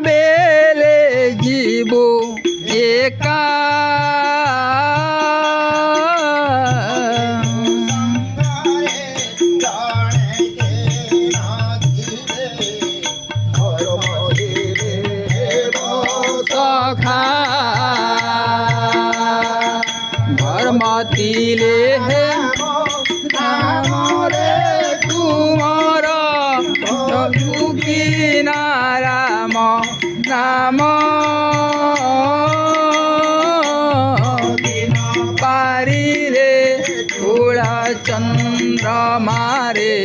বেলে জীব একা ধর্মতিলে হে নামরে কুমার নারাম নাম পারিলে ধূলা চন্দ্রমারে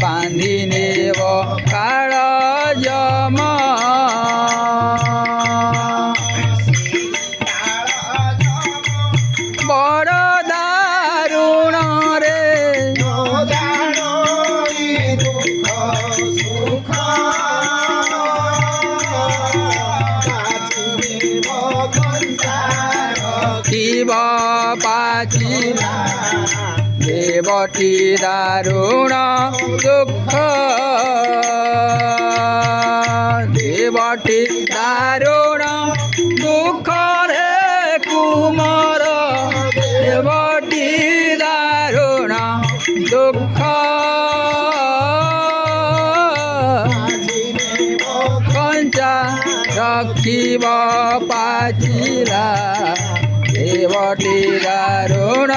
বাঁধি নেব কাଳ যম বড় দারুণ রে শিব পাচিলা দেবটি দারুণ দুঃখ দেবটি দারুণ দুঃখ রে কুমার দেবটি দারুণ দুঃখ কঞ্চা রক্ষিব পাচিলা দেবটি দারুণ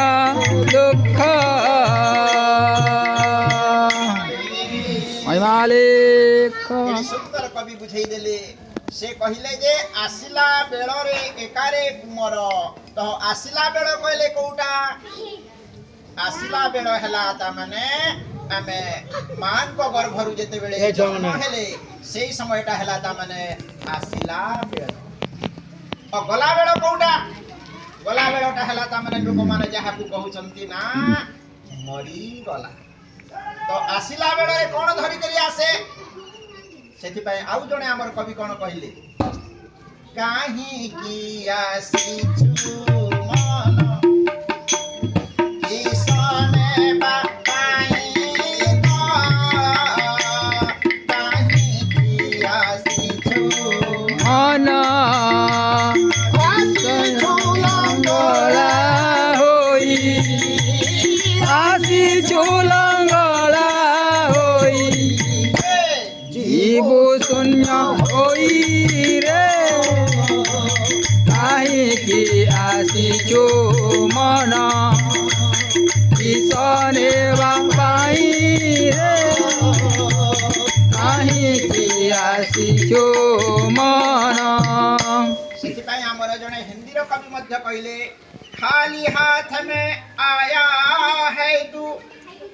দুঃখ মালিক ସୁନ୍ଦର କବି ବୁଝେଇ ଦେଲେ ସେ କହିଲେ ଯେ ଆସିଲା ବେଳରେ ଏକାରେ କୁମର ତ ଆସିଲା ବେଳ କହିଲେ କୋଉଟା ଆସିଲା ବେଳ ହେଲା ତା ମାନେ ଆମେ ମାଙ୍କ ଗର୍ଭରୁ ଯେତେବେଳେ ଜନ୍ମ ହେଲେ ସେଇ ସମୟଟା ହେଲା ତା ମାନେ ଆସିଲା ବେଳ ଗଲା ବେଳ କୋଉଟା ଗଲା ବେଳଟା ହେଲା ତା ମାନେ ଲୋକମାନେ ଯାହାକୁ କହୁଛନ୍ତି ନା ମରିଗଲା ତ ଆସିଲା ବେଳରେ କଣ ଧରିକରି ଆସେ ସେଥିପାଇଁ ଆଉ ଜଣେ ଆମର କବି କଣ କହିଲେ କାହିଁକି ଆସିଛୁ ମନ କିସନେ ବାପାଇ ତ କାହିଁକି ଆସିଛୁ ମନ ଲଙ୍ଗଳା ହୋଇ ଆସିଛୁ ଲଙ୍ଗଳା ହୋଇ জীবু শূন্য হই রে কাহিকি আসিছো মন কিসনে বাপাই রে কাহিকি আসিছো মন ସେଥିପାଇଁ ଆମର ଜଣେ ହିନ୍ଦୀର କବି ମଧ୍ୟ କହିଲେ ଖାଲି ହାଥ ମେ ଆୟା है तू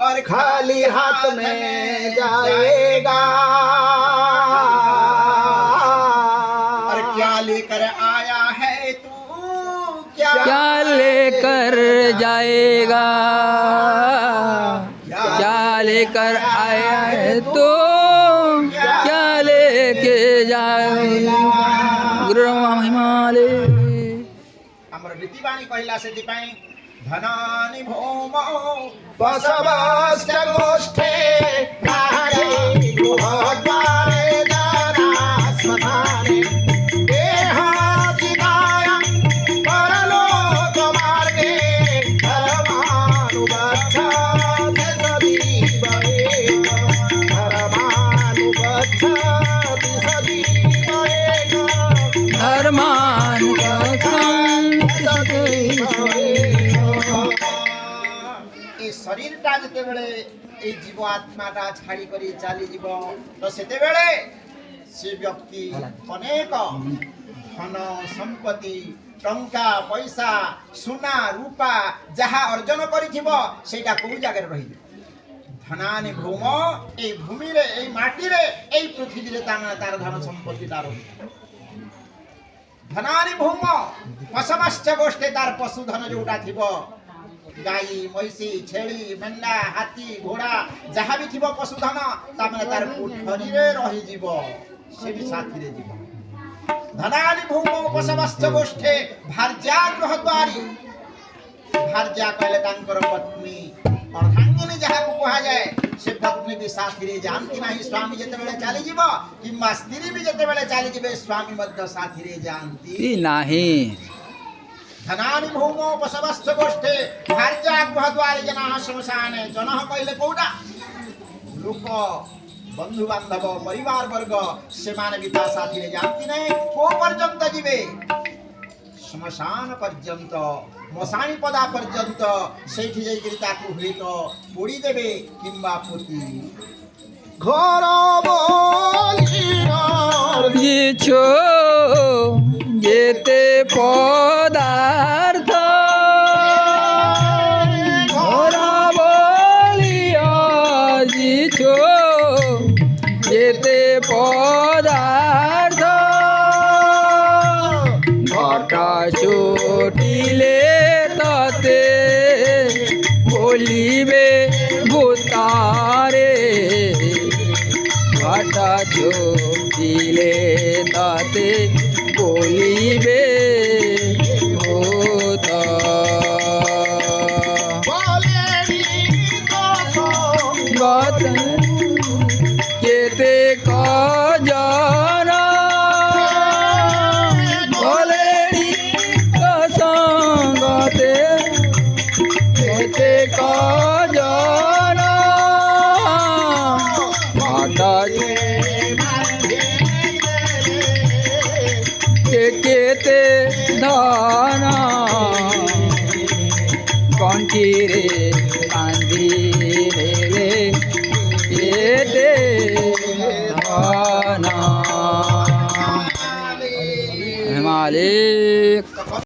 और खाली हाथ में जाएगा और क्या लेकर आया है तू क्या लेकर जाएगा क्या लेकर आया है तो क्या लेके जाएगा गुरु महिमाले ଆମର ରୀତିବାଣୀ କହିଲା ସେଥିପାଇଁ धनानि भौमो बसवश्च गोष्ठे नाहरे गृहद्वारे दारास्मधाने देहादिदायं परलोकमार्गे धर्मानुबद्धाति सदीव एक धर्मानुबद्धाति सदीव एक शरीरटा जेतेबेले ए जीव आत्माटा छाड़ी करी चली जीव तो सेतेबेले से व्यक्ति अनेक धन संपत्ति टंका पैसा सुना रूपा जहा अर्जन करिथिबो सेटा को जगह रही धनानि भूम ए भूमि रे ए माटी रे ए पृथ्वी रे तार धन संपत्ति तार धनानि भूम पशमश्च गोष्ठे तार पशु धन जोटा थिबो गाई मैसी छेली मेंढा हाथी घोड़ा जहाँ भी थिबो पशुधन तामने तार कोठरी रे रही जीव से भी साथी रे जीव धनानि भूमो पशवश्च गोष्ठे भार्या गृहद्वारी भार्या कहले तांकर पत्नी अर्धांगिनी ଯାହାକୁ କୁହାଯାଏ ସେ ପତ୍ନୀ ବି ସାଥିରେ ଯାଆନ୍ତି ନାହିଁ ସ୍ୱାମୀ ଯେତେବେଳେ ଚାଲିଯିବ କିମ୍ବା ସ୍ତ୍ରୀ ବି ଯେତେବେଳେ ଚାଲିଯିବେ ସ୍ୱାମୀ ମଧ୍ୟ ସାଥିରେ ଯାଆନ୍ତି ନାହିଁ। ଧନାନି ଭୌମୋ ବସବସ୍ଥ ଗୋଷ୍ଠେ ଭାର୍ଯ୍ୟା ଗୃହଦ୍ୱାରେ ଜନଃ ଶ୍ମଶାନେ ଜନଃ କହିଲେ କୋଉଟା ଲୋକ ବନ୍ଧୁ ବାନ୍ଧବ ପରିବାର ବର୍ଗ ସେମାନେ ବି ତା ସାଥିରେ ଯାଆନ୍ତି ନାହିଁ କୋଉ ପର୍ଯ୍ୟନ୍ତ ଯିବେ ଶ୍ମଶାନ ପର୍ଯ୍ୟନ୍ତ ମଶାଣି ପଦା ପର୍ଯ୍ୟନ୍ତ ସେଇଠି ଯାଇକରି ତାକୁ ହୁଏତ ପୋଡ଼ିଦେବେ କିମ୍ବା ପୋତି ଘର ଯିଛୁ ଯେତେ ପଦାର୍ଥ ଘର ବଳିଆ ଯିଛୁ ଯେତେ ପଦାର୍ଥ ঘটা ছুটিলে তাতে বলিবে ভূতারে ঘটা ছুটিলে তাতে